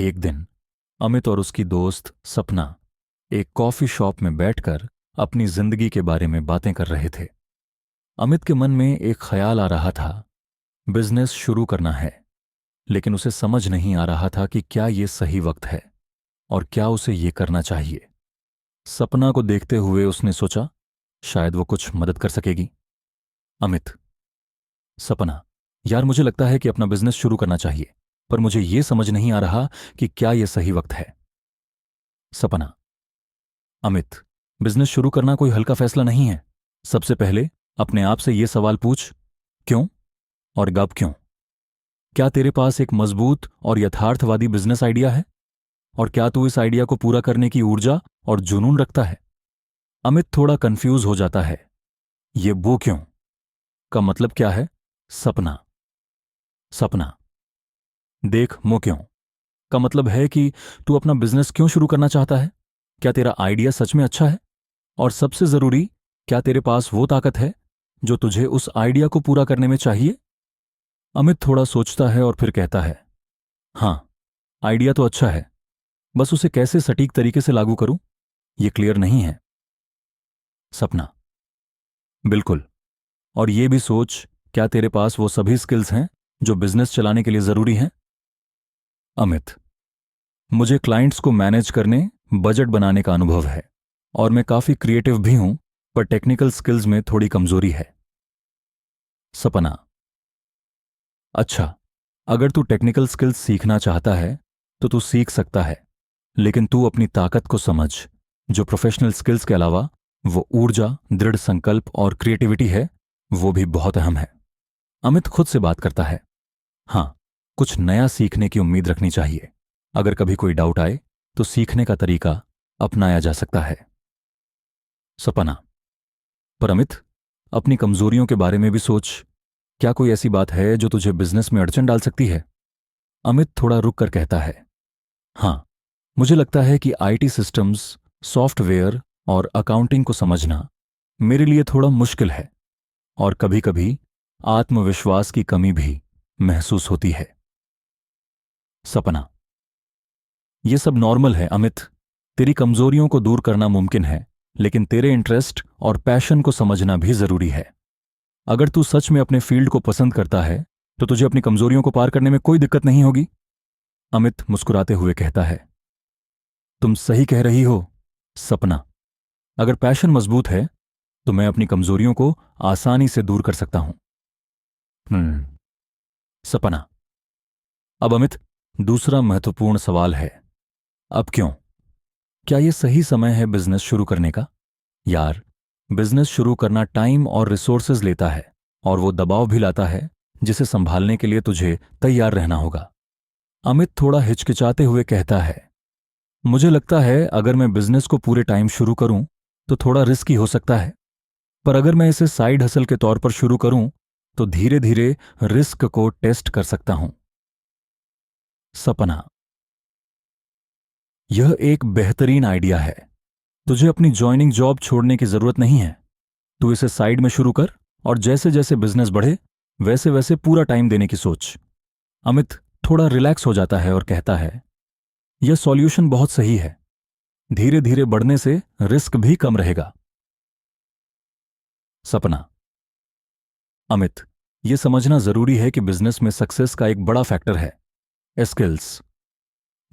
एक दिन अमित और उसकी दोस्त सपना एक कॉफी शॉप में बैठकर अपनी जिंदगी के बारे में बातें कर रहे थे। अमित के मन में एक ख्याल आ रहा था, बिजनेस शुरू करना है, लेकिन उसे समझ नहीं आ रहा था कि क्या ये सही वक्त है और क्या उसे ये करना चाहिए। सपना को देखते हुए उसने सोचा, शायद वो कुछ मदद कर सकेगी। अमित: सपना, यार मुझे लगता है कि अपना बिजनेस शुरू करना चाहिए, पर मुझे ये समझ नहीं आ रहा कि क्या ये सही वक्त है। सपना: अमित, बिजनेस शुरू करना कोई हल्का फैसला नहीं है। सबसे पहले अपने आप से ये सवाल पूछ, क्यों और कब क्यों? क्या तेरे पास एक मजबूत और यथार्थवादी बिजनेस आइडिया है? और क्या तू इस आइडिया को पूरा करने की ऊर्जा और जुनून रखता है? अमित थोड़ा कंफ्यूज हो जाता है। ये वो क्यों का मतलब क्या है? सपना: सपना, देख, वो क्यों का मतलब है कि तू अपना बिजनेस क्यों शुरू करना चाहता है। क्या तेरा आइडिया सच में अच्छा है? और सबसे जरूरी, क्या तेरे पास वो ताकत है जो तुझे उस आइडिया को पूरा करने में चाहिए? अमित थोड़ा सोचता है और फिर कहता है, हां, आइडिया तो अच्छा है, बस उसे कैसे सटीक तरीके से लागू करूं, ये क्लियर नहीं है। सपना: बिल्कुल, और ये भी सोच, क्या तेरे पास वो सभी स्किल्स हैं जो बिजनेस चलाने के लिए जरूरी हैं? अमित: मुझे क्लाइंट्स को मैनेज करने, बजट बनाने का अनुभव है, और मैं काफी क्रिएटिव भी हूं, पर टेक्निकल स्किल्स में थोड़ी कमजोरी है। सपना: अच्छा, अगर तू टेक्निकल स्किल्स सीखना चाहता है तो तू सीख सकता है, लेकिन तू अपनी ताकत को समझ, जो प्रोफेशनल स्किल्स के अलावा वो ऊर्जा, दृढ़ संकल्प और क्रिएटिविटी है, वो भी बहुत अहम है। अमित खुद से बात करता है, हां, कुछ नया सीखने की उम्मीद रखनी चाहिए। अगर कभी कोई डाउट आए तो सीखने का तरीका अपनाया जा सकता है। सपना: पर अमित, अपनी कमजोरियों के बारे में भी सोच। क्या कोई ऐसी बात है जो तुझे बिजनेस में अड़चन डाल सकती है? अमित थोड़ा रुक कर कहता है, हां, मुझे लगता है कि आईटी सिस्टम्स, सॉफ्टवेयर और अकाउंटिंग को समझना मेरे लिए थोड़ा मुश्किल है, और कभी-कभी आत्मविश्वास की कमी भी महसूस होती है। सपना: ये सब नॉर्मल है अमित, तेरी कमजोरियों को दूर करना मुमकिन है, लेकिन तेरे इंटरेस्ट और पैशन को समझना भी जरूरी है। अगर तू सच में अपने फील्ड को पसंद करता है तो तुझे अपनी कमजोरियों को पार करने में कोई दिक्कत नहीं होगी। अमित मुस्कुराते हुए कहता है, तुम सही कह रही हो। सपना: अगर पैशन मजबूत है तो मैं अपनी कमजोरियों को आसानी से दूर कर सकता हूं। सपना: अब अमित, दूसरा महत्वपूर्ण सवाल है, अब क्यों? क्या यह सही समय है बिजनेस शुरू करने का? यार, बिजनेस शुरू करना टाइम और रिसोर्सेज लेता है, और वो दबाव भी लाता है जिसे संभालने के लिए तुझे तैयार रहना होगा। अमित थोड़ा हिचकिचाते हुए कहता है, मुझे लगता है अगर मैं बिजनेस को पूरे टाइम शुरू करूं तो थोड़ा रिस्की हो सकता है, पर अगर मैं इसे साइड हसल के तौर पर शुरू करूं तो धीरे धीरे रिस्क को टेस्ट कर सकता हूं। सपना: यह एक बेहतरीन आइडिया है। तुझे अपनी ज्वाइनिंग जॉब छोड़ने की जरूरत नहीं है। तू इसे साइड में शुरू कर, और जैसे जैसे बिजनेस बढ़े वैसे वैसे पूरा टाइम देने की सोच। अमित थोड़ा रिलैक्स हो जाता है और कहता है, यह सॉल्यूशन बहुत सही है। धीरे धीरे बढ़ने से रिस्क भी कम रहेगा। सपना: अमित, यह समझना जरूरी है कि बिजनेस में सक्सेस का एक बड़ा फैक्टर है स्किल्स।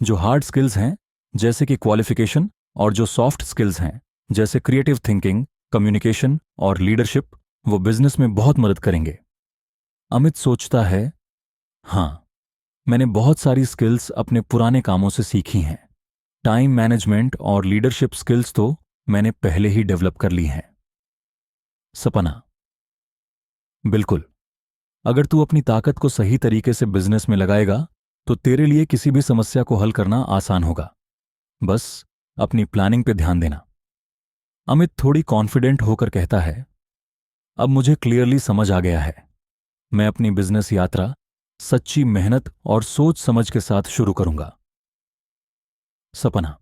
जो हार्ड स्किल्स हैं जैसे कि क्वालिफिकेशन, और जो सॉफ्ट स्किल्स हैं जैसे क्रिएटिव थिंकिंग, कम्युनिकेशन और लीडरशिप, वो बिजनेस में बहुत मदद करेंगे। अमित सोचता है, हां, मैंने बहुत सारी स्किल्स अपने पुराने कामों से सीखी हैं। टाइम मैनेजमेंट और लीडरशिप स्किल्स तो मैंने पहले ही डेवलप कर ली हैं। सपना: बिल्कुल, अगर तू अपनी ताकत को सही तरीके से बिजनेस में लगाएगा तो तेरे लिए किसी भी समस्या को हल करना आसान होगा। बस अपनी प्लानिंग पे ध्यान देना। अमित थोड़ी कॉन्फिडेंट होकर कहता है, अब मुझे क्लियरली समझ आ गया है। मैं अपनी बिजनेस यात्रा सच्ची मेहनत और सोच समझ के साथ शुरू करूंगा। सपना: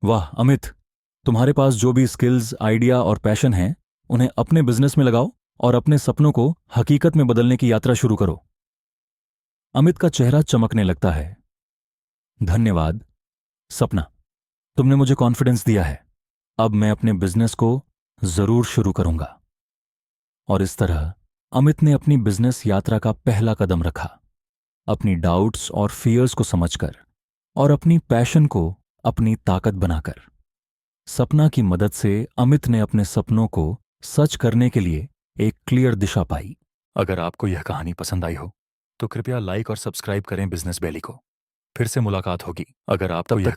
वाह अमित, तुम्हारे पास जो भी स्किल्स, आइडिया और पैशन है उन्हें अपने बिजनेस में लगाओ और अपने सपनों को हकीकत में बदलने की यात्रा शुरू करो। अमित का चेहरा चमकने लगता है। धन्यवाद सपना, तुमने मुझे कॉन्फिडेंस दिया है। अब मैं अपने बिजनेस को जरूर शुरू करूंगा। और इस तरह अमित ने अपनी बिजनेस यात्रा का पहला कदम रखा, अपनी डाउट्स और फियर्स को समझकर और अपनी पैशन को अपनी ताकत बनाकर। सपना की मदद से अमित ने अपने सपनों को सच करने के लिए एक क्लियर दिशा पाई। अगर आपको यह कहानी पसंद आई हो तो कृपया लाइक और सब्सक्राइब करें बिजनेस वैली को। फिर से मुलाकात होगी। अगर आप तब तक